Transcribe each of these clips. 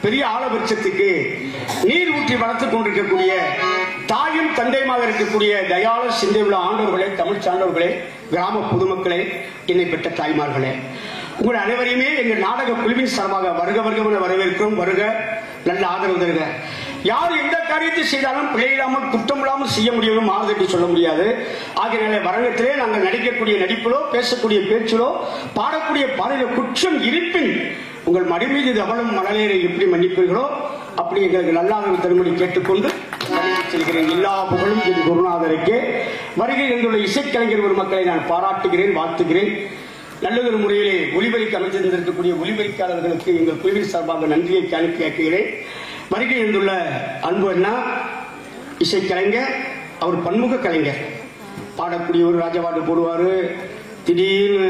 பெரிய ஆலவிருட்சத்துக்கு நீர் ஊற்றி வளர்த்துக் கொண்டிருக்கக்கூடிய தாயும் தந்தையுமாக இருக்கக்கூடிய தயாள சிந்தையுள்ள ஆண்டவர்களே, தமிழ் சான்றோர்களே, கிராம பொதுமக்களே, என்னை பெற்ற தாய்மார்களே, உங்கள் அனைவரையுமே எங்கள் நாடக குழுவின் சார்பாக வருக வருக வரவேற்கிறோம். வருக, நல்ல ஆதரவு தருக. யார் எந்த காரியத்தை செய்தாலும் பிழையில்லாமல் குற்றமில்லாமல் செய்ய முடியும், மாறுதட்டி சொல்ல முடியாது. ஆகிய வரங்கத்திலே நாங்கள் நடிக்கக்கூடிய நடிப்பிலோ, பேசக்கூடிய பேச்சிலோ, பாடக்கூடிய பாடலில் குற்றம் இருப்பின் உங்கள் மடி மீது தவளும் மணலேரை எப்படி மன்னிப்பீர்களோ அப்படி எங்களுக்கு நல்லாதரவு தரும்படி கேட்டுக்கொண்டு செல்கிறேன். எல்லா புகழும் என் குருநாதருக்கே. வருகை எங்களுள்ள இசைக்கலைஞர் ஒரு மக்களை நான் பாராட்டுகிறேன், வாழ்த்துகிறேன். நல்லதொரு முறையிலே ஒலிபரிக்கு அமைந்திருக்கக்கூடிய ஒலிபரிக்காளர்களுக்கு எங்கள் குழுவின் சார்பாக நன்றியை கேட்கிறேன். வருகை இருந்துள்ள அன்பு அண்ணா இசைக்கலைஞர், அவர் பன்முக கலைஞர். பாடக்கூடியவர், ராஜபாட்டு போடுவார், திடீர்னு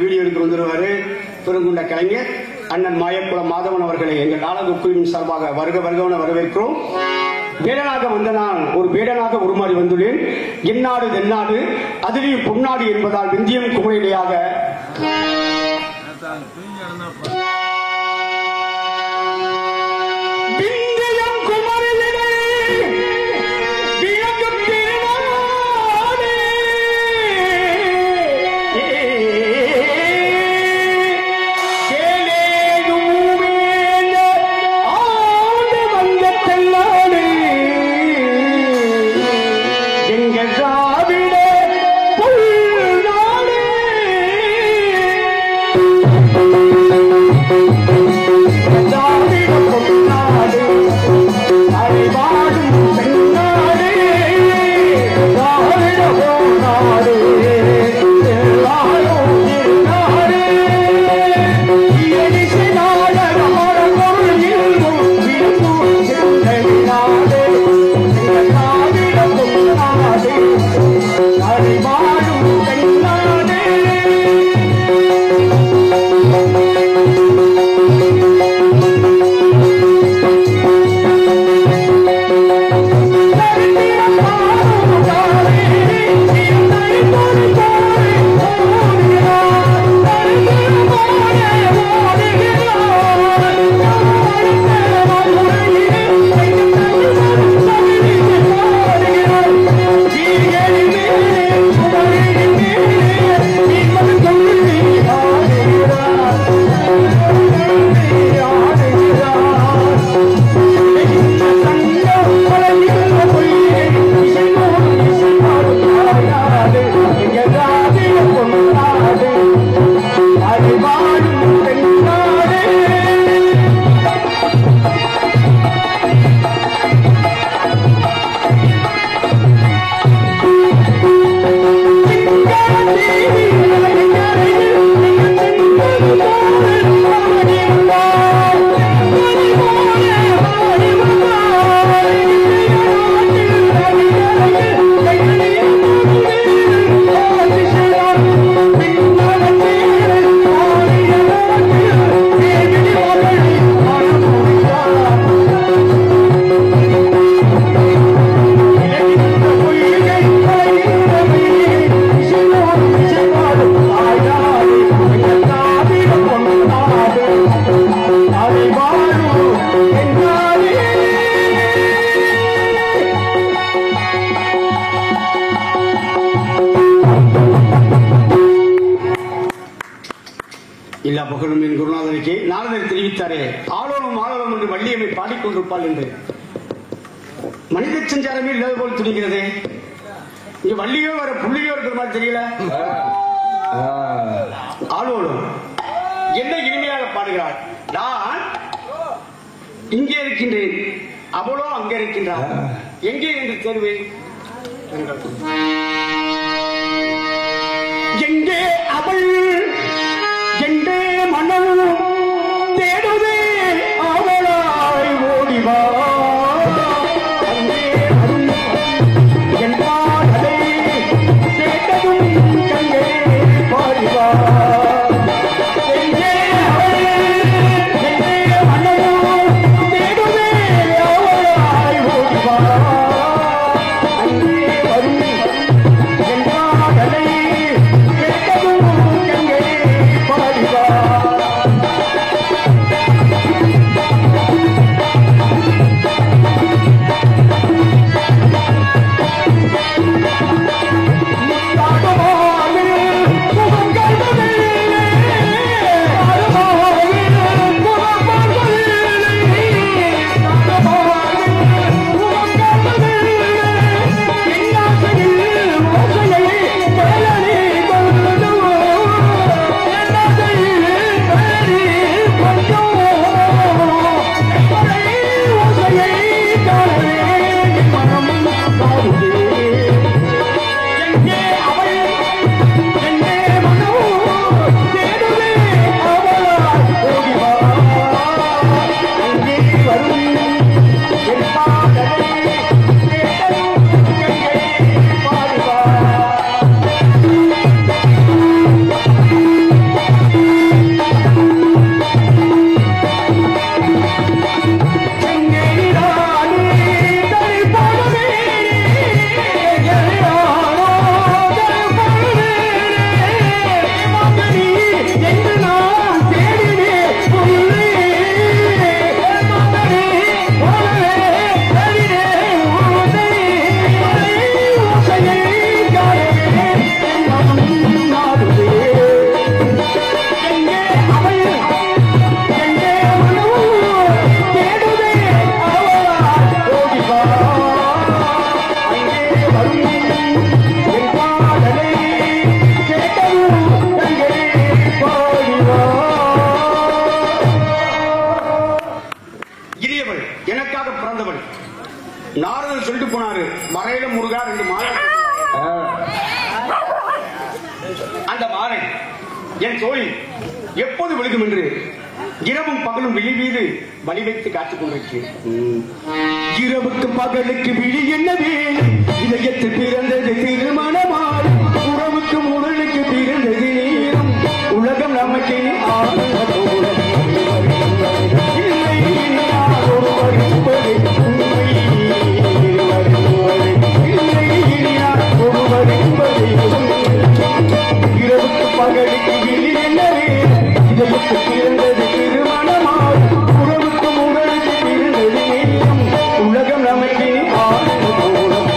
வீடியோ எடுத்து வந்துடுவார். பெருங்குண்ட கலைஞர் அண்ணன் மாயக்குளம் மாதவன் அவர்களை எங்கள் நாடக குழுவின் சார்பாக வருக வருகவன வரவேற்கிறோம். வேடனாக வந்த நான் ஒரு வேடனாக உருமாறி வந்துள்ளேன். எந்நாடு தென்னாடு அதிலேயும் பொன்னாடு என்பதால் விந்தியம் குமரிடையாக இல்லா புகழும் என் குருநாதனுக்கு நாரதர் தெரிவித்தாரே, ஆளோனும் ஆளோனும் என்று வள்ளியம்மை பாடிக்கொண்டிருப்பாள் என்று. மனித சஞ்சாரமே இல்லாத போல் துணிகிறது. இங்க வள்ளியோ வர புள்ளியோ இருக்கிற மாதிரி தெரியல. ஆளோனும் என்ன இனிமையாக பாடுகிறாள். நான் இங்கே இருக்கின்றேன், அவளோ அங்கே இருக்கின்றார். எங்கே என்று தேர்வேன். எங்கே அவள் என்றே மனம் தேடுதே, அவளாய் ஓடிவா. அங்கே வரும் என் பாடலை கேட்டதும் கங்கே பாடிவா. எங்கே அவள் என்றே மனம் தேடுதே, அவளாய் ஓடிவா. அங்கே வரும் என் பாடலை கேட்டதும் கங்கே பாடிவா. எனக்காக பிறந்தவள். நாரதன் சொல்லிட்டு போனாரு, மறையில முருகா 2 மாலை. அந்த மாலை என் தோழி எப்போது விழுகும் என்று இரவும் பகலும் விழி மீது வழி வைத்து காத்துக் கொண்டிருக்கிறேன். இரவுக்கு பகலுக்கு விழி என்னவே, இதயத்தில் பிறந்தது திருமணமாய், உறவுக்கு உடலுக்கு பிறந்தது நேரம், உலகம் நமக்கு இரவுக்கு பகலுக்கு விழி என்னவே, இதயத்தில் பிறந்தது திருமணமாய், உறவுக்கு உடலுக்கு பிறந்தது நேரம், உலகம் நமக்கு ஆனந்த கோலம்.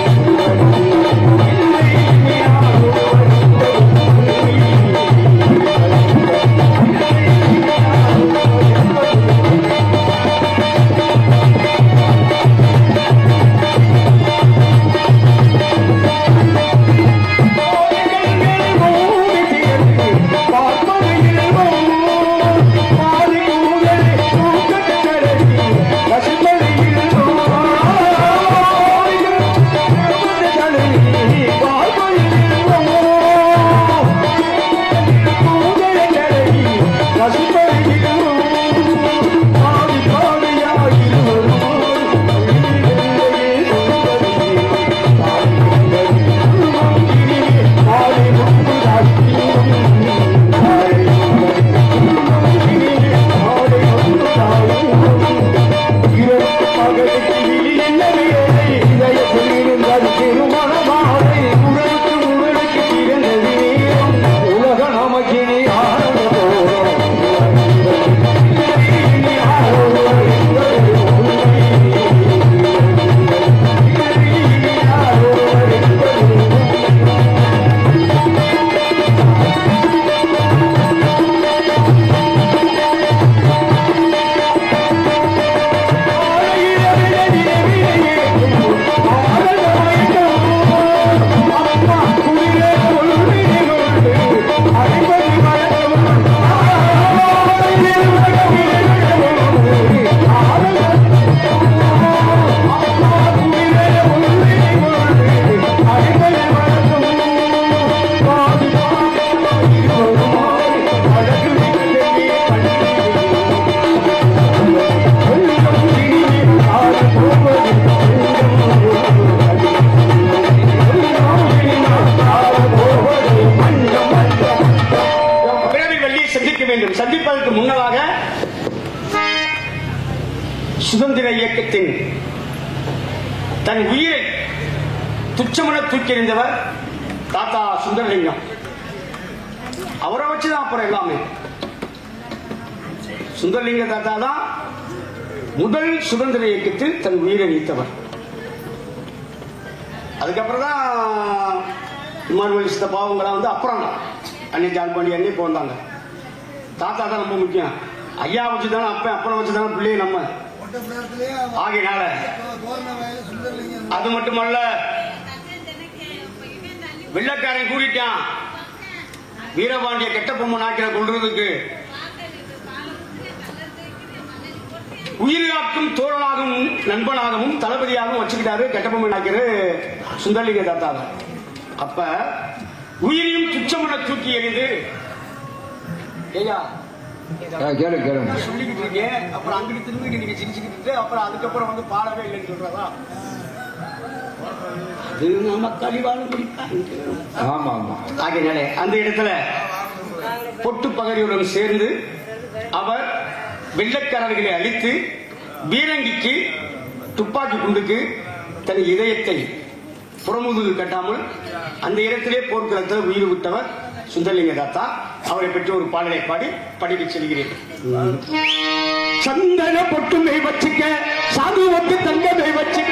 சந்திக்க வேண்டும். சந்திப்பதற்கு முன்னதாக சுதந்திர இயக்கத்தின் தன் உயிரை துச்சமென தூக்கி எறிந்தவர் தாத்தா சுந்தரலிங்கம். அவரை வச்சுதான் அப்புறம் எல்லாமே. சுந்தரலிங்க தாத்தா தான் முதல் சுதந்திர இயக்கத்தில் தன் உயிரை நீத்தவர். அதுக்கப்புறம் தான் இமானுவேல் சித்தப்பாவங்களாம் வந்து அப்புறம் அன்னை ஜால்பாண்டி அன்னை போந்தாங்க. தாத்தா தான் ரொம்ப முக்கியம். ஐயா வச்சுதானே அப்புறம் வச்சுதானே பிள்ளைய நம்ம ஆகையினால. அது மட்டுமல்ல, வெள்ளக்காரன் கூடிட்டான் வீரபாண்டிய கெட்டபொம்மை நாட்டில கொள்றதுக்கு. உயிராக்கும் தோழனாகவும் நண்பனாகவும் தளபதியாகவும் வச்சுக்கிட்டாரு கெட்டபொம்மை நாய்க்கிற சுந்தரலிங்க தாத்தா. அப்ப உயிரையும் துச்சமென தூக்கி எறிந்து சொல்லிக்கிட்டு இருக்கேன். அப்புறம் அங்கிட்டு திரும்பிட்டு நீங்க சிரிச்சுக்கிட்டு அப்புறம் அதுக்கப்புறம் வந்து பாடவே இல்லைன்னு சொல்றதா? ஆகையினாலே அந்த இடத்துல பொட்டு பகரியுடன் சேர்ந்து அவர் வெள்ளக்காரர்களை அழித்து பீரங்கிக்கு துப்பாக்கி குண்டுக்கு தன் இதயத்தை புறமுதுகு கட்டாமல் அந்த இடத்திலே போர்க்களத்தில் உயிர் விட்டவர் சுந்தரலிங்க தாத்தா. அவரை பற்றி ஒரு பாடலை பாடி படிக்க செல்கிறேன். சந்தன பொட்டுமை வச்சுக்க, சாது ஒட்டு தங்கமை வச்சுக்க,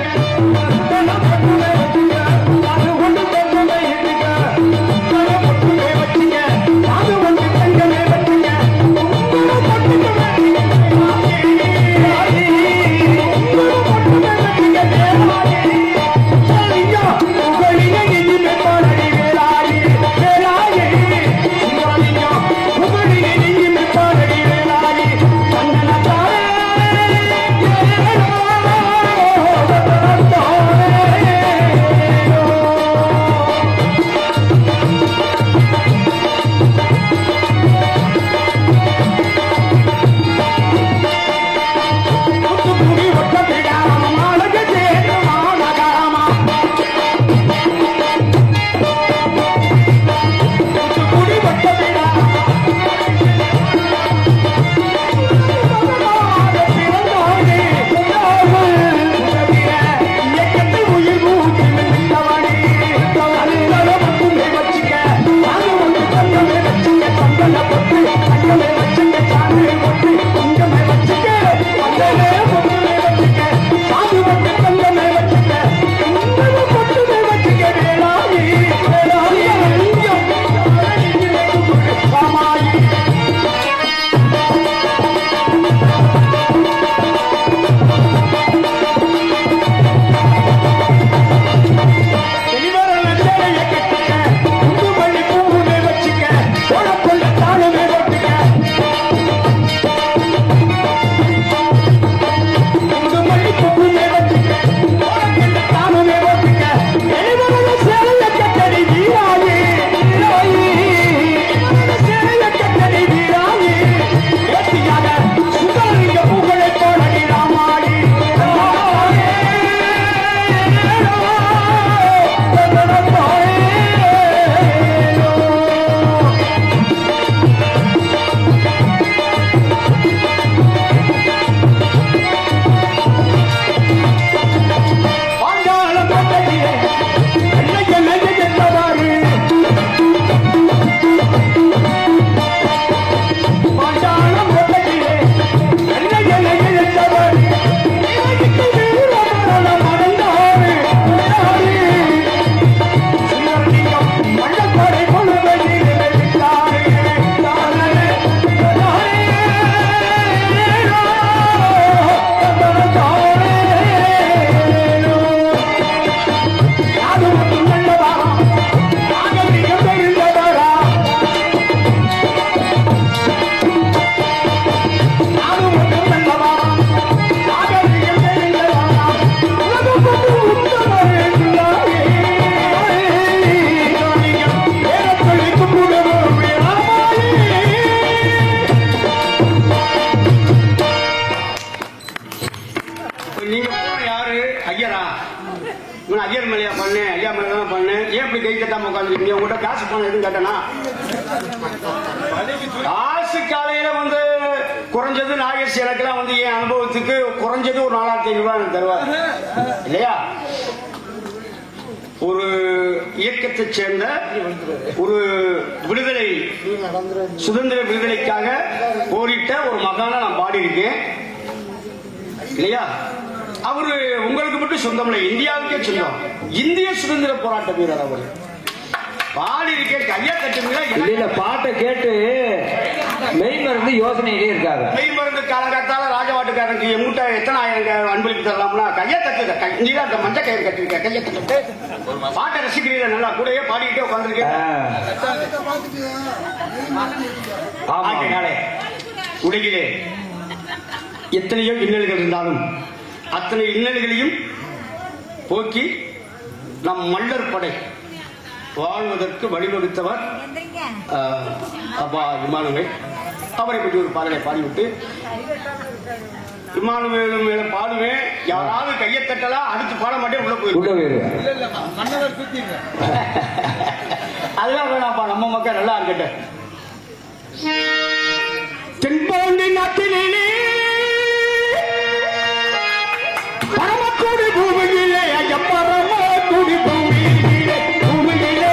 ஐயர் மேலையா பண்ணு, ஐயா மேல தான் பண்ணு, ஏன் இப்படி கை கட்டாம உட்காந்துருக்கீங்க? உங்கள்கிட்ட காசு பணம் எதுவும் கட்டனா? காசு காசு காலையில வந்து குறைஞ்சது நாகேஷ் எனக்கெல்லாம் வந்து என் அனுபவத்துக்கு குறைஞ்சது ஒரு 4500 ரூபாய் எனக்கு தருவார் இல்லையா? ஒரு இயக்கத்தை சேர்ந்த ஒரு விடுதலை சுதந்திர விடுதலைக்காக போரிட்ட ஒரு மகான நான் பாடி இருக்கேன் இல்லையா? அவரு உங்களுக்கு மட்டும் சொந்தம் இல்லை, இந்தியாவுக்கே சொந்தம். இந்திய சுதந்திர போராட்ட வீரர் அவர். பாடி இருக்கேன், கையா தட்டுங்களா? இல்ல, பாட்டை கேட்டு மெய் மருந்து யோசனையிலே இருக்காங்க. மெய் மருந்து காலங்காத்தால ராஜவாட்டுக்காரனுக்கு மூட்டை எத்தனை ஆயிரம் அன்பளிப்பு தரலாம்னா கையா தட்டு. நீங்க அந்த மஞ்சள் கயிறு கட்டிருக்க கையா தட்டு. பாட்டை ரசிக்கிறீங்க நல்லா, கூடயே பாடிக்கிட்டே உட்காந்துருக்கேன். உலகிலே எத்தனையோ இன்னல்கள் இருந்தாலும் அத்தனை இன்னல்களையும் போக்கி நம் மல்லர் படை வாழ்வதற்கு வழிவகுத்தவர் அப்பா இமானுவேல். அவரை பற்றி ஒரு பாடலை பாடிவிட்டு இமானுவேலும் மேல பாடுவேன். யாராவது கையை தட்டலாம், அடுத்து பாட மாட்டேன், உள்ள போயிருவேன். அதெல்லாம் வேணாப்பா, நம்ம மக்கள் நல்லா இருக்கட்டும். தென்பாண்டி நாட்டிலே பரமக்குடி பூமியிலே பரமக்குடி பூமியிலே பூமியிலே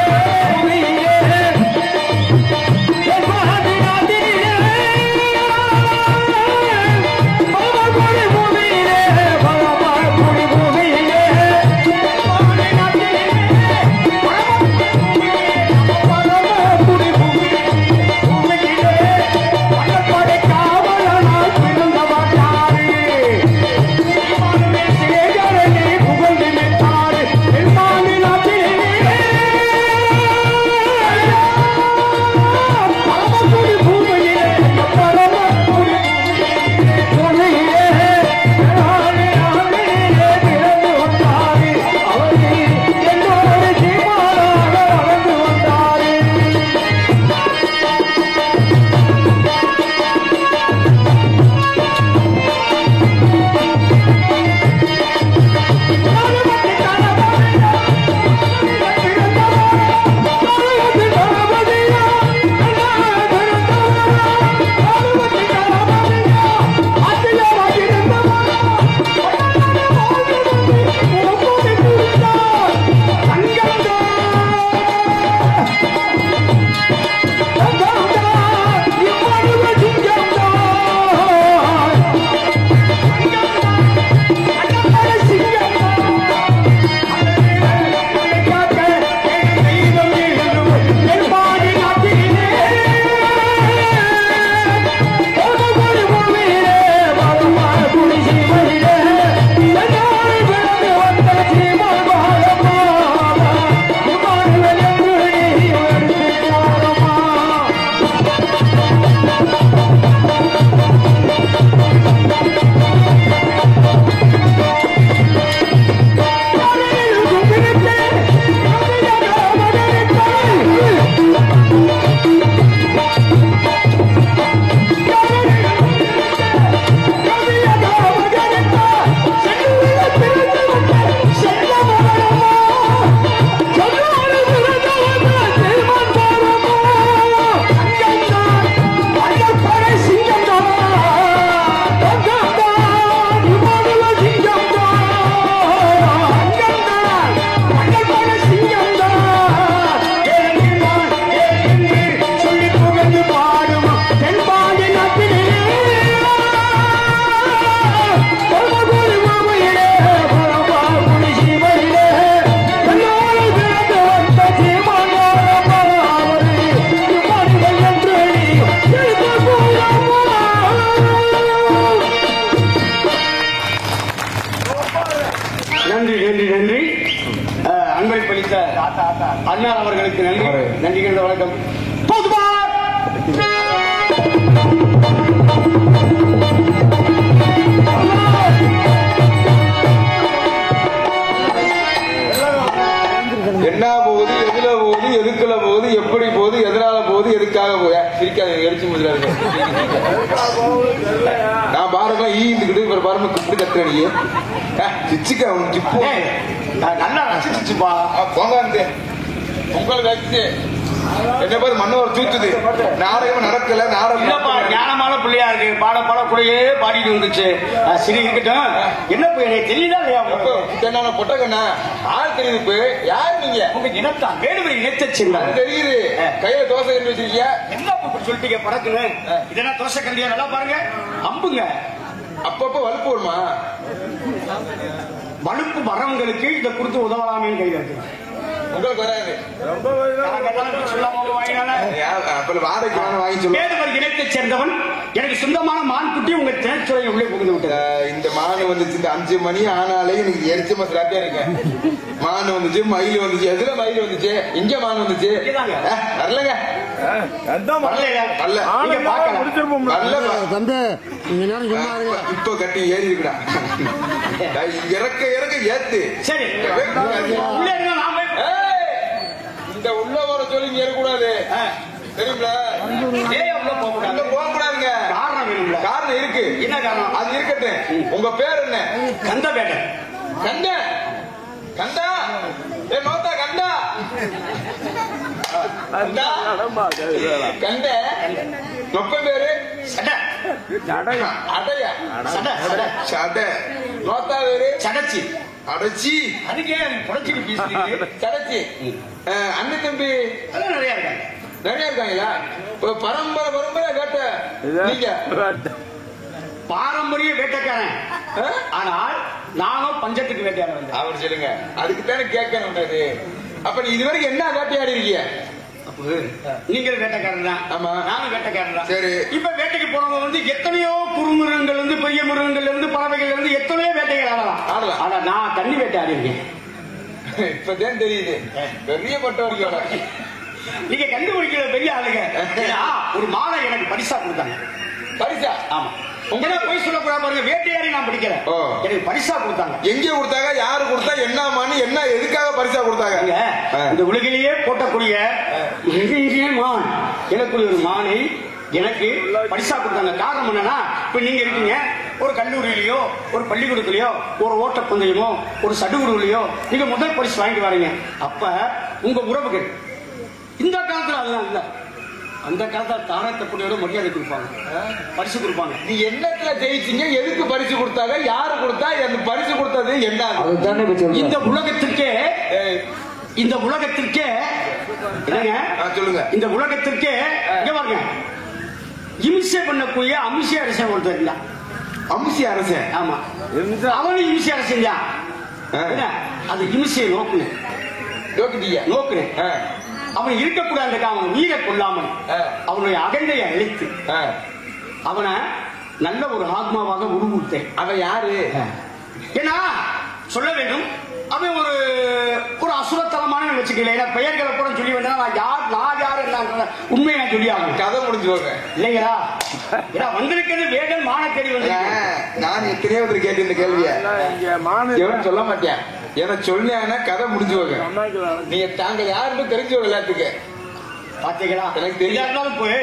அண்ணா அவர்களுக்கு நன்றி. நன்றிகள் வணக்கம். என்ன போகுது, எதுல போகுது, எதுக்குள்ள போகுது, எப்படி போகுது, எதனால போகுது, எதுக்காக போகுது, சிரிக்காத எரிச்சு முடியாது. நான் பாருங்களா ஈந்துக்கிட்டு இப்ப பாருங்க கூப்பிட்டு கத்துறீங்க சிச்சுக்க சிப்பு நல்லா ரசிச்சுப்பா போங்க. உங்களுக்கு வச்சு என்ன பேர் மண்ணோர் தூத்துது. நாடகம் நடக்கல, நாடகம் இருக்கு. பாட பாட கூடயே பாடிட்டு வந்துச்சு. சரி இருக்கட்டும். என்ன போய் எனக்கு தெரியுதா இல்லையா? பொட்டக்கண்ணா ஆள் தெரியுது. இப்ப யாரு நீங்க? உங்க இனத்தான் வேடுவரை இனத்தை சேர்ந்தாங்க. தெரியுது. கையில தோசை கண்டு வச்சிருக்கியா? என்ன இப்படி சொல்லிட்டீங்க படக்குன்னு? இதெல்லாம் தோசை கண்டியா? நல்லா பாருங்க. அம்புங்க. அப்பப்ப வலுப்பு வருமா? வலுப்பு வரவங்களுக்கு இதை கொடுத்து உதவலாமேன்னு கையில இருக்கு. உங்களுக்கு வராது. இனத்தை சேர்ந்தவன் எனக்கு சொந்தமான மான் குட்டி உங்க திரைத்துறையை உள்ளே புகுந்து விட்டது. இந்த மான் வந்துச்சு. இந்த 5 மணி ஆனாலே எனக்கு எரிச்ச மசாலாட்டே இருக்கேன். மான் வந்துச்சு, மயில் வந்துச்சு. எதுல மயில் வந்துச்சு? இங்க மான் வந்துச்சு. வரலங்க. இப்ப கட்டி ஏறி இருக்குடா. இறக்க இறக்க ஏத்து. சரி இந்த உள்ள வர சொல்லி இங்க ஏறக்கூடாது. தெரியுங்களா? போக கூடாதுங்க. காரணம் இருக்கு. என்ன காரணம்? அது இருக்கட்டும். உங்க பேர் என்ன? கந்த பேட்டை. கண்ட கண்டா ஏ நோத்தா கண்டா கண்ட நொப்ப பேரு அடையா சட நோத்தா பேரு சடச்சி. அடைச்சி அதுக்கே புடச்சிட்டு பேசுறீங்க. சடச்சி. அண்ணன் தம்பி நிறைய இருக்காங்க. நிறைய இருக்காங்களா? பரம்பரை பரம்பரை வேட்ட. நீங்க பாரம்பரிய வேட்டைக்காரன். ஆனால் நானும் பஞ்சத்துக்கு வேட்டையாட. அவர் சொல்லுங்க. அதுக்கு தானே கேட்கணும். அப்ப நீ இதுவரைக்கும் என்ன வேட்டையாடி இருக்கீங்க? நீங்கள் வேட்டைக்காரன் தான். ஆமா, நானும் வேட்டைக்காரன் தான். சரி. இப்ப வேட்டைக்கு போறவங்க வந்து எத்தனையோ குறுமிருகங்கள் இருந்து பெரிய மிருகங்கள் இருந்து பறவைகள் இருந்து எத்தனையோ வேட்டைகள் ஆடலாம். ஆனா நான் தண்ணி வேட்டையாடி இருக்கேன். இப்பதான் தெரியுது. பெரிய பட்டவர்கள் நீங்க கண்டுபிடிக்கிற பெரிய ஆளுங்க. ஒரு மாலை எனக்கு பரிசா கொடுத்தாங்க. பரிசா? ஆமா. உங்களே போய் சொல்லக்கூடாது பாருங்க. வேட்டையாடி நான் படிக்கிறேன். எனக்கு பரிசா கொடுத்தாங்க. எங்க கொடுத்தாங்க? யாரு கொடுத்தா? என்ன மானி? என்ன எதுக்காக பரிசா கொடுத்தாங்க? இந்த உலகிலேயே போட்டக்கூடிய மான் எனக்குரிய ஒரு மானை எனக்கு பரிசா கொடுத்தாங்க. காரணம் என்னன்னா, இப்ப நீங்க இருக்கீங்க ஒரு கல்லூரியிலயோ ஒரு பள்ளிக்கூடத்திலயோ ஒரு ஓட்டப்பந்தயமோ ஒரு சடுகுடுலையோ நீங்க முதல் பரிசு வாங்கிட்டு வரீங்க. அப்ப உங்க உறவுகள் இந்த காலத்துல அதெல்லாம் இல்ல. அந்த காலத்துல தாரத்தக்கூடியோட மரியாதை கொடுப்பாங்க, பரிசு கொடுப்பாங்க. நீ என்னத்துல ஜெயிச்சீங்க? எதுக்கு பரிசு கொடுத்தாங்க? யாரு கொடுத்தா? அந்த பரிசு கொடுத்தது என்ன? இந்த உலகத்திற்கே என்னங்க சொல்லுங்க. இந்த உலகத்திற்கே பாருங்க இம்சை பண்ணக்கூடிய அம்சி அரசன் ஒருத்தர் இல்ல. அம்சி அரசன்? ஆமா, அவனும் இம்சி அரசன் தான். அது இம்சையை நோக்குனேன். அவன் இருக்கக்கூடாது. அவன் உயிரை கொள்ளாமல் அவனுடைய அகந்தையை அழித்து அவனை நல்ல ஒரு ஆத்மாவாக உருவூட்டேன். அவன் யாரு? ஏன்னா சொல்ல வேண்டும், அவன் ஒரு அசுரத்தலமான வச்சுக்கல. பெயர்களை கூட சொல்லி வந்தா நான் யாரு உண்மையை நான் சொல்லி ஆகணும். கதை முடிஞ்சுவாங்க இல்லைங்களா? ஏன்னா வந்திருக்கிறது வேடன் மான தேடி வந்து. நான் எத்தனையோ கேட்டு இந்த கேள்விய சொல்ல மாட்டேன். ஏன்னா சொன்னா கதை முடிஞ்சுவாங்க. நீங்க தாங்க யாருன்னு தெரிஞ்சவங்க எல்லாத்துக்கு. பாத்தீங்களா? எனக்கு தெரியாதுனாலும் போய்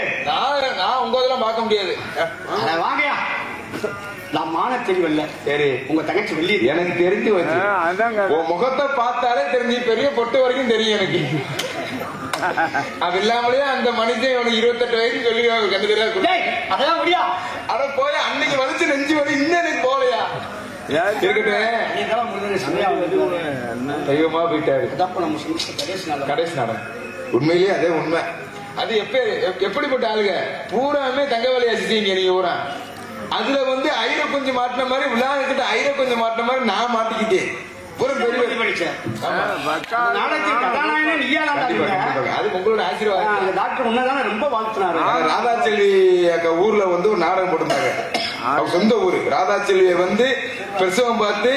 நான் உங்க இதெல்லாம் பார்க்க முடியாது. வாங்கயா, நான் மான தெரியவில்லை. சரி, உங்க தங்கச்சி வெள்ளி எனக்கு தெரிஞ்சு வச்சு முகத்தை பார்த்தாலே தெரிஞ்சு பெரிய பொட்டு வரைக்கும் தெரியும் எனக்கு. அது இல்லாமலே அந்த மனிதன் 28 வயசு சொல்லி கண்டுக்கிறாரு. அதெல்லாம் முடியா? அட போய் அன்னைக்கு வலிச்சு நெஞ்சு வலி இன்னும் போலையா தெய்வமா போயிட்டாரு. கடைசி நாடம் உண்மையிலேயே அதே உண்மை. அது எப்படிப்பட்ட ஆளுங்க பூராமே தங்க வேலையை செஞ்சீங்க நீங்க பூரா. அதுல வந்து ஐர கொஞ்சம் மாட்டின மாதிரி விழாக்கிட்ட ஐர கொஞ்சம் மாட்டின மாதிரி நான் மாட்டிக்கிட்டேன். அது உங்களோட ஆசீர்வாதம். டாக்டர் உன்னதான ரொம்ப வாழ்த்தினாரு. ராதாச்செல்வி ஊர்ல வந்து ஒரு நாடகம் போட்டிருந்தாங்க. அவர் சொந்த ஊரு ராதாச்செல்வியை வந்து பிரசவம் பார்த்து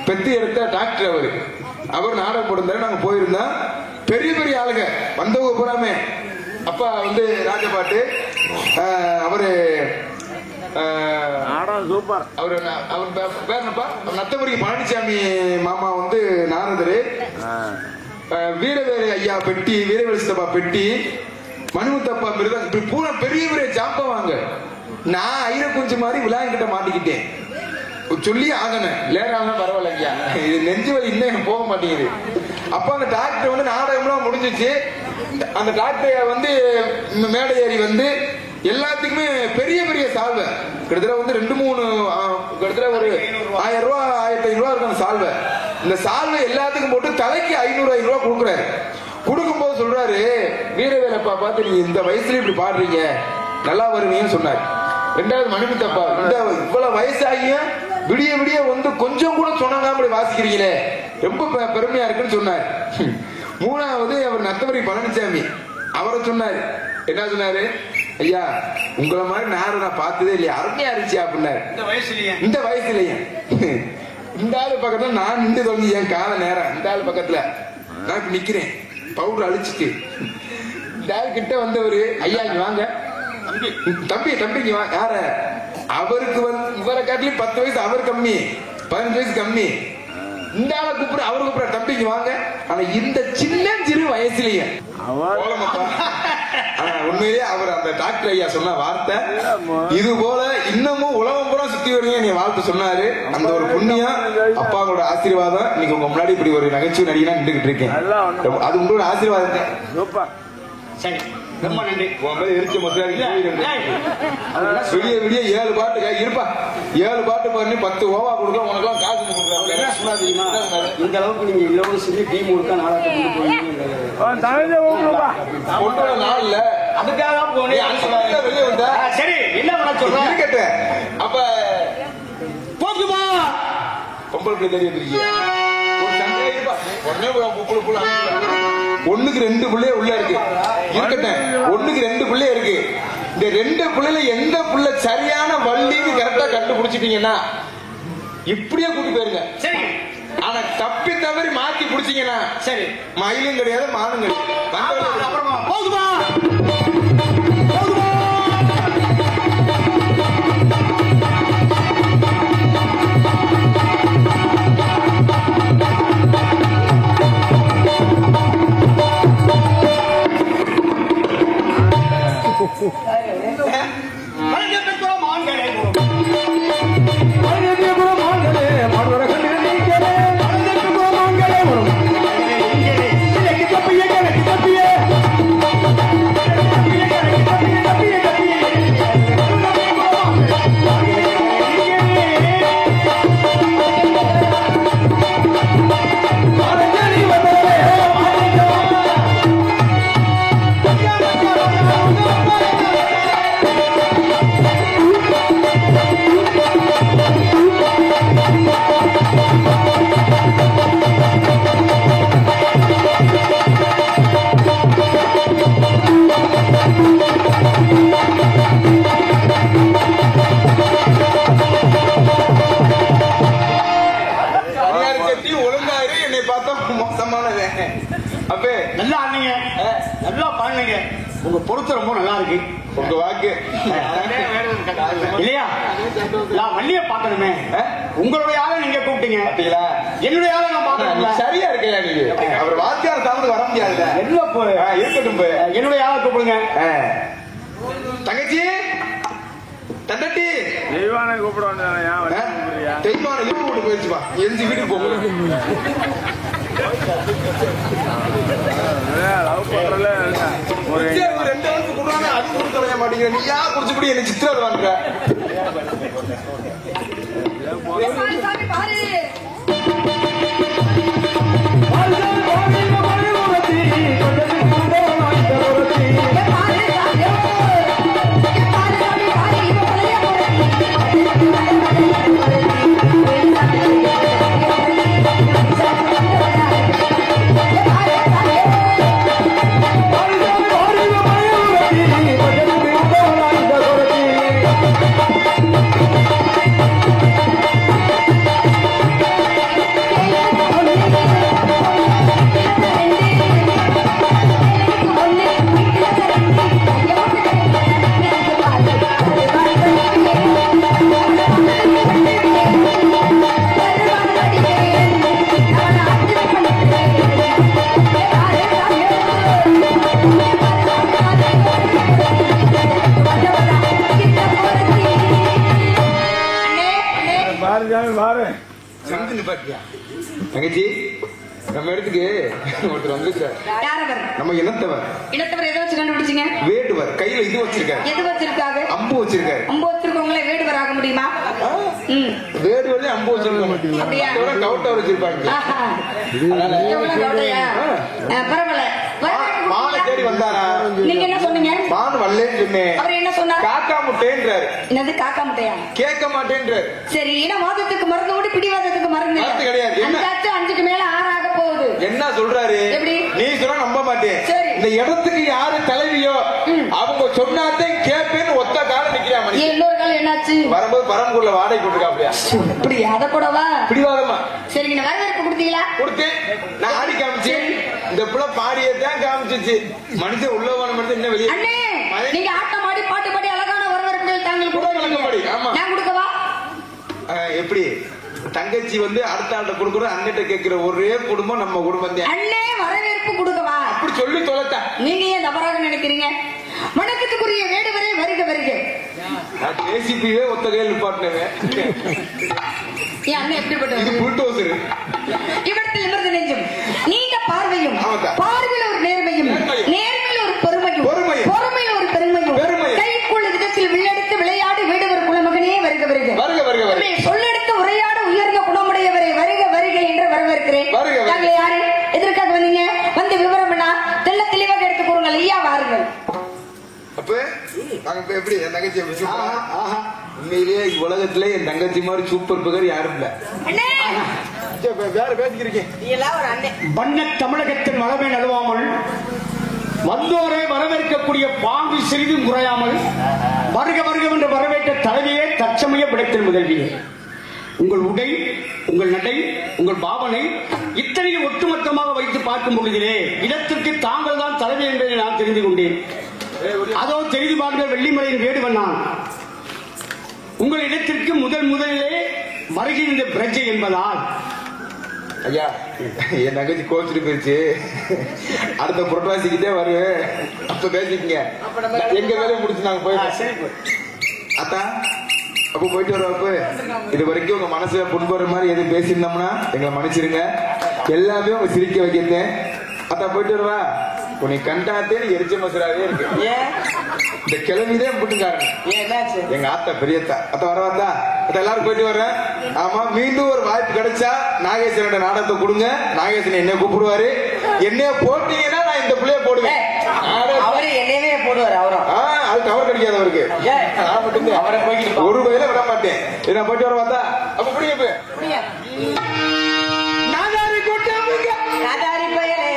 பெத்து எடுத்த டாக்டர் அவர் நாடகம் போட்டிருந்தாரு. நாங்க போயிருந்தோம். பெரிய பெரிய ஆளுங்க வந்தவங்க பூராமே. அப்பா வந்து ராஜபாட்டு அவரு சூப்பர். அவர் பேர் என்னப்பா? நத்தபுரி பழனிசாமி மாமா வந்து நாரதரு, வீரவேலு ஐயா பெட்டி, வீரவேலு சித்தப்பா பெட்டி, மணிமுத்தப்பா மிருதம், இப்படி பூரா பெரிய பெரிய ஜாம்பவாங்க. நான் ஐர குஞ்சு மாதிரி விழாங்கிட்ட மாட்டிக்கிட்டேன். சொல்லி ஆகணும். லேட்டாலும் பரவாயில்ல ஐயா, இது நெஞ்சு வலி இன்னும் போக மாட்டேங்குது. அப்ப அந்த டாக்டர் வந்து நாடகம்லாம் முடிஞ்சிச்சு. அந்த டாக்டர் வந்து மேடை ஏறி வந்து எல்லாத்துக்குமே பெரிய பெரிய சால்வை கிட்டத்தட்ட வந்து 2-3 கிட்டத்தட்ட ஒரு 1000 ரூபா 1500 ரூபா இருக்கும் சால்வை. இந்த சால்வை எல்லாத்துக்கும் போட்டு தலைக்கு 500 ரூபா கொடுக்குறாரு. கொடுக்கும்போது சொல்றாரு, வீரவேலப்பா பார்த்து நீங்க இந்த வயசுல இப்படி பாடுறீங்க, நல்லா வருவீங்கன்னு சொன்னாரு. ரெண்டாவது மணிமுத்தப்பா, இந்த இவ்வளவு வயசாகியும் விடிய விடிய வந்து கொஞ்சம் கூட சொன்னாங்க வாசிக்கிறீங்களே, ரொம்ப பெருமையா இருக்குன்னு சொன்னார். மூணாவது அவர் நத்தவரி பழனிசாமி, அவரை சொன்னாரு. என்ன சொன்னாரு, ஐயா உங்களை மாதிரி நேரம் நான் பார்த்ததே இல்லையா, அருமையா இருந்துச்சு அப்படின்னாரு. இந்த வயசுலயே இந்த ஆளு பக்கத்துல நான் நின்று சொல்லி என் கால நேரம் இந்த ஆளு பக்கத்துல நான் இப்ப நிக்கிறேன் பவுடர் அழிச்சுட்டு. இந்த ஆளு கிட்ட வந்தவரு, ஐயா இங்க வாங்க, தம்பிங்க வாங்க. யார? அவருக்கு வந்து இவரை காட்டிலும் 10 வயசு அவர் கம்மி, 15 வயசு கம்மி. இந்த ஆளை கூப்பிட அவரு கூப்பிட தம்பிக்கு வாங்க. ஆனா இந்த சிறு வயசுலயே உண்மையிலேயே அவர் அந்த டாக்டர் ஐயா சொன்ன வார்த்தை இது போல இன்னமும் உலகம் பூரா சுத்தி வருவீங்க நீ வாழ்த்து சொன்னாரு. அந்த ஒரு புண்ணியம் அப்பாவோட ஆசீர்வாதம் இன்னைக்கு உங்க முன்னாடி இப்படி ஒரு நகைச்சுவை நடிகனா நின்றுகிட்டு இருக்கேன். அது உங்களோட ஆசீர்வாதம். சரி, ரொம்ப நன்றி. எரிச்ச விடிய விடிய 7 பாட்டு இருப்பா, 7 பாட்டு பண்ணி 10 ஓவா கொடுக்க உனக்கு எல்லாம் காசு கொடுக்குறாங்க. இந்த அளவுக்கு நீங்க இலவசம் டீம் கொடுக்க நாளாக நாள்ல அதுக்காக போனேன். வெளியே வந்த சரி என்ன பண்ண சொல்றேன் கேட்டேன். அப்ப போக்குமா பொம்பளை பிள்ளை தெரியும் ஒரு சண்டை இருப்பா, ஒண்ணுக்கு 2 பிள்ளைய உள்ள இருக்கு இருக்கட்டும், ஒண்ணுக்கு 2 பிள்ளை இருக்கு. இந்த 2 பிள்ளைல எந்த பிள்ளை சரியான வள்ளின்னு கரெக்டா கண்டுபிடிச்சிட்டீங்கன்னா இப்படியே கூட்டி போயிருங்க. சரி, ஆனா தப்பி தவறி மாத்தி பிடிச்சீங்கன்னா சரி மயிலும் கிடையாது மானும் கிடையாது. அப்புறமா போகுமா நல்லா ஆடுனீங்க, நல்லா பாடுனீங்க. உங்க பொருத்தம் ரொம்ப நல்லா இருக்கு. உங்க வாக்கு இல்லையா? நான் வள்ளிய பாக்கணுமே, உங்களுடைய ஆளை நீங்க கூப்பிட்டீங்க, என்னுடைய ஆளை நான் பாக்கணும். சரியா இருக்கையா நீங்க? அவர் வாத்தியார் தாமது வர முடியாது. என்ன இருக்கட்டும், என்னுடைய ஆளை கூப்பிடுங்க. தங்கச்சி தண்டட்டி தெய்வான கூப்பிடுவாங்க. தெய்வான லீவு போட்டு போயிருச்சுப்பா, எரிஞ்சு வீட்டுக்கு போக ஒரு 2 வருஷம் கொடுறாங்க, அது கொடுக்க வைய மாட்டேங்கிற. நீ யா குடிச்சுப்படி என்ன சித்திரம் வாங்குற? தங்கச்சி நம்ம இடத்துக்கு ஒருத்தர் வந்திருக்காரு. யாரவர்? நம்ம இனத்தவர். இனத்தவர் எதை வச்சு கண்டுபிடிச்சீங்க? வேடுவர். கையில இது வச்சிருக்காரு. எது வச்சிருக்காங்க? அம்பு வச்சிருக்காரு. அம்பு வச்சிருக்கவங்களே வேடுவர் ஆக முடியுமா? வேடுவரே அம்பு வச்சிருக்காங்க. அப்படியா? கவுட்டர் வச்சிருப்பாங்க. பரவாயில்ல. மாலை தேடி வந்தாரா? நீங்க என்ன சொன்னீங்க? மான் வரலன்னு சொன்னேன். அவர் என்ன சொன்னார்? காக்கா முட்டைன்றாரு. என்னது காக்கா முட்டையா? கேட்க மாட்டேன்றாரு. சரி, இனவாதத்துக்கு மருந்து ஓடி பிடிவாதத்துக்கு மருந்து கிடையாது. 5க்கு மேல 6 ஆக போகுது. என்ன சொல்றாரு? எப்படி? நீ சொன்னா நம்ப மாட்டேன். இந்த இடத்துக்கு யாரு தலைவியோ அவங்க சொன்னாதே கேப்பேன்னு ஒத்த கால நிக்கிறான். இன்னொரு காலம் என்னாச்சு? வரும்போது பரம்பூர்ல வாடகை கொடுத்துருக்காப்லையா? அப்படி அத கூடவா? பிடிவாதமா? சரி, நீங்க வரவேற்பு கொடுத்தீங்களா? கொடுத்தேன். நான் ஆடி காமிச்சேன். இந்த புள்ள பாடியதான் காமிச்சிச்சு. மனுஷன் உள்ளவான மனுஷன் என்ன வெளியே? அண்ணே, நீங்க ஆட்டம் ஆடி பாட்டு பாடி அழகான வரவேற்புகள் தாங்கள் கொடுக்க. ஆமா, நான் கொடுக்கவா? எப்படி தங்கச்சி வந்து அடுத்த ஆள்கிட்ட கொடுக்குறோம், அங்கிட்ட கேட்கிற ஒரே குடும்பம் நம்ம குடும்பம் தான். அண்ணே, வரவேற்பு கொடுக்கவா? அப்படி சொல்லி தொலைத்தா. நீங்க ஏன் தவறாக நினைக்கிறீங்க? வணக்கத்துக்குரிய வேடுவரே, வருக வருக. நான் ஜேசிபியே ஒத்த கையில் நிப்பாட்டினேன். என் அண்ணன் எப்படிப்பட்டது? இது புல்டோசர். இவற்றில் இமர்ந்து நெஞ்சும் நீண்ட பார்வையும், பார்வையில் ஒரு நேர்மையும், நேர்மையில் ஒரு பொறுமையும், பொறுமையில் ஒரு பெருமையும், கைக்குள்ள விதத்தில் விளையாடித்து விளையாடி வேடுவர் குலமகனே, வருக வருக. சொல்லெடுத்து உரையாட உயர்ந்த குணமுடையவரை வருக வருக என்று வரவேற்கிறேன். நாங்கள் யாரு? எதற்காக வந்தீங்க? வந்து விவரம் என்ன தெல்ல தெளிவாக எடுத்து கூறுங்கள். ஐயா, வாருங்கள். அப்ப நாங்க எப்படி என் தங்கச்சி உண்மையிலேயே உலகத்திலே என் தங்கச்சி மாதிரி சூப்பர் பகர் யாரும் இல்ல. வேற பேசிக்கிறீங்க. வண்ண தமிழகத்தின் வளமை நழுவாமல் வந்தோரை வரவேற்கக்கூடிய பாங்கு சிறிதும் குறையாமல் வருக வருக என்று வரவேற்ற தலைவியே தற்சமய விடத்தில் முதல்வியே. உங்கள் உடை, உங்கள் நடை, உங்கள் பாவனை இத்தனையும் ஒட்டுமொத்தமாக வைத்து பார்க்கும் பொழுதிலே இடத்திற்கு தாங்கள் தான் தலைவி என்பதை நான் தெரிந்து கொண்டேன். அதோ தெரிந்து பாருங்கள், வெள்ளிமலையின் வேடுவன் நான். உங்கள் இடத்திற்கு முதலிலே வருகின்ற பிரஜை என்பதால் ஐயா, என் தங்கச்சி கோச்சிட்டு போயிடுச்சு. அடுத்த புரட்டாசிக்கிட்டே வருவேன். அப்ப பேசிக்கங்க. எங்க வேலையை முடிச்சு நாங்க போயிடுவோம். அத்தா, அப்ப போயிட்டு வரோம். அப்ப இது வரைக்கும் உங்க மனசுல புண்படுற மாதிரி எதுவும் பேசியிருந்தோம்னா எங்களை மன்னிச்சிருங்க. எல்லாமே உங்க சிரிக்க வைக்கிறேன். அத்தா, போயிட்டு வருவா. உன்னை கண்டாத்தே எரிச்ச மசுராவே இருக்கு. இந்த கிளம்பிதான் புட்டுக்காரன். எங்க ஆத்தா பெரியத்தா. அத்த வரவாத்தா? அத்த எல்லாரும் போயிட்டு வர்றேன். ஆமா, மீண்டும் ஒரு வாய்ப்பு கிடைச்சா நாகேஸ்வரோட நாடகத்தை கொடுங்க. நாகேஸ்வரன் என்ன கூப்பிடுவாரு. என்னைய போட்டீங்கன்னா நான் இந்த பிள்ளைய போடுவேன். அவரு என்னையவே போடுவாரு. அவரும் அது கவர் கிடைக்காது அவருக்கு. நான் மட்டும் அவரை போய்கிட்டு ஒரு வயல விட மாட்டேன். என்ன போயிட்டு வர பார்த்தா அப்ப புரியுது. நாதாரி கூட்டாமுங்க, நாதாரி பயலே.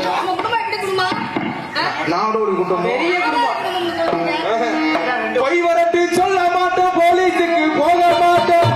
நம்ம குடும்பம் எப்படி குடும்பம்? நானோட ஒரு குடும்பம், பெரிய குடும்பம். பொய் வரட்டு சொல்ல மாட்டோம், போலீஸுக்கு போக மாட்டோம்.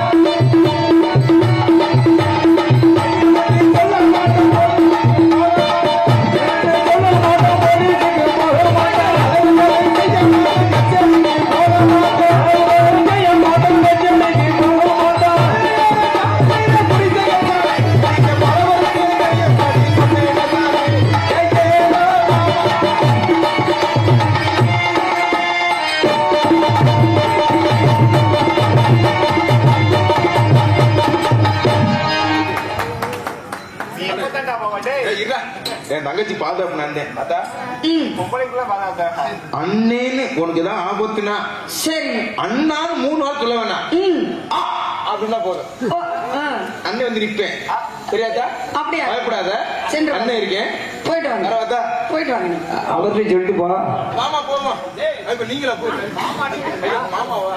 என் தங்கச்சி பாதுகாப்பு அண்ணேன்னு உனக்கு ஏதாவது ஆபத்துனா சரி, அண்ணான்னு 3 நாள் சொல்ல வேணாம். அப்படின்னா போதும், அண்ணன் வந்து நிற்பேன். தெரியாதா? அப்படியா? பயப்படாத, அண்ணன் இருக்கேன். போயிட்டு வாங்க, போயிட்டு வாங்க. அவர்கிட்ட சொல்லிட்டு போ. மாமா போமா. நீங்களா போய் மாமாவா?